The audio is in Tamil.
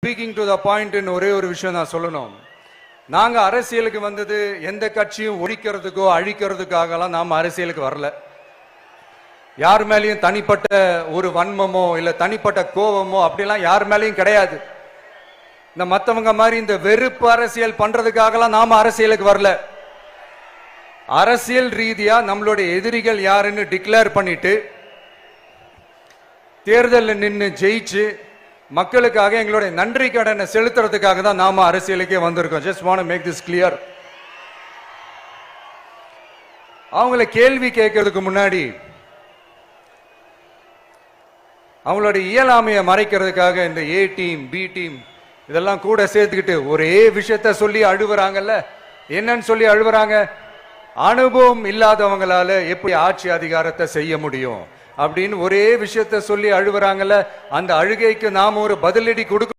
ஸ்பீக்கிங் டு த பாயிண்ட் ஒரே ஒரு விஷயம் நான் சொல்லணும். நாங்க அரசியலுக்கு வந்தது எந்த கட்சியும் ஒழிக்கிறதுக்கோ அழிக்கிறதுக்காகலாம் நாம அரசியலுக்கு வரல. யார் மேலேயும் தனிப்பட்ட ஒரு வன்மமோ இல்ல தனிப்பட்ட கோபமோ அப்படிலாம் யார் மேலேயும் கிடையாது. இந்த மத்தவங்க மாதிரி இந்த வெறுப்பு அரசியல் பண்றதுக்காகலாம் நாம அரசியலுக்கு வரல. அரசியல் ரீதியா நம்மளுடைய எதிரிகள் யாருன்னு டிக்ளேர் பண்ணிட்டு தேர்தலில் நின்று ஜெயிச்சு மக்களுக்காக எங்களுடைய நன்றி கடனை செலுத்துறதுக்காக தான் நாம அரசியலுக்கே வந்திருக்கோம். Just want to make this clear. அவங்கள கேள்வி கேட்கறதுக்கு முன்னாடி அவங்களுடைய இயலாமையை மறைக்கிறதுக்காக இந்த ஏ டீம் பி டீம் இதெல்லாம் கூட சேர்த்துக்கிட்டு ஒரே விஷயத்த சொல்லி அழுவுறாங்கல்ல. என்னன்னு சொல்லி அழுவுறாங்க? அனுபவம் இல்லாதவங்களால எப்படி ஆட்சி அதிகாரத்தை செய்ய முடியும் அப்படின்னு ஒரே விஷயத்த சொல்லி அழுவுறாங்கல்ல. அந்த அழுகைக்கு நாம ஒரு பதிலடி கொடுக்க